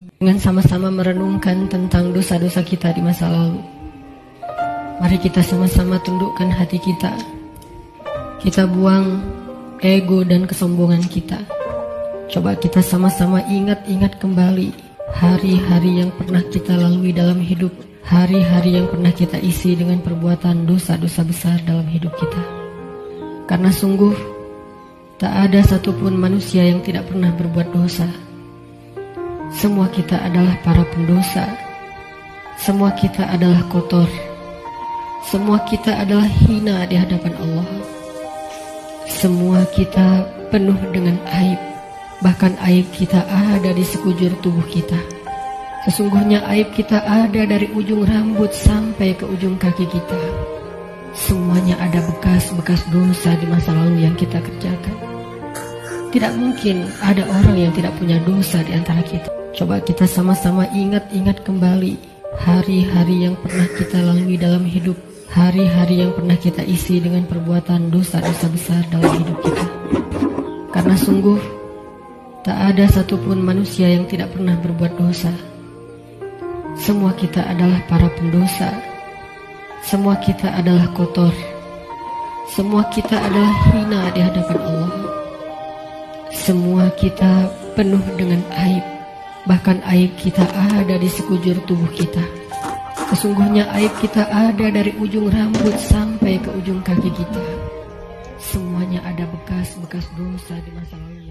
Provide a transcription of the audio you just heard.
Dengan sama-sama merenungkan tentang dosa-dosa kita di masa lalu, mari kita sama-sama tundukkan hati kita. Kita buang ego dan kesombongan kita. Coba kita sama-sama ingat-ingat kembali hari-hari yang pernah kita lalui dalam hidup, hari-hari yang pernah kita isi dengan perbuatan dosa-dosa besar dalam hidup kita. Karena sungguh tak ada satupun manusia yang tidak pernah berbuat dosa. Semua kita adalah para pendosa. Semua kita adalah kotor. Semua kita adalah hina di hadapan Allah. Semua kita penuh dengan aib. Bahkan aib kita ada di sekujur tubuh kita. Sesungguhnya aib kita ada dari ujung rambut sampai ke ujung kaki kita. Semuanya ada bekas-bekas dosa di masa lalu yang kita kerjakan. Tidak mungkin ada orang yang tidak punya dosa di antara kita. Coba kita sama-sama ingat-ingat kembali hari-hari yang pernah kita lalui dalam hidup, hari-hari yang pernah kita isi dengan perbuatan dosa-dosa besar dalam hidup kita. Karena sungguh tak ada satupun manusia yang tidak pernah berbuat dosa. Semua kita adalah para pendosa. Semua kita adalah kotor. Semua kita adalah hina di hadapan Allah. Semua kita penuh dengan aib. Bahkan aib kita ada di sekujur tubuh kita. Sesungguhnya aib kita ada dari ujung rambut sampai ke ujung kaki kita. Semuanya ada bekas-bekas dosa di masa lalu.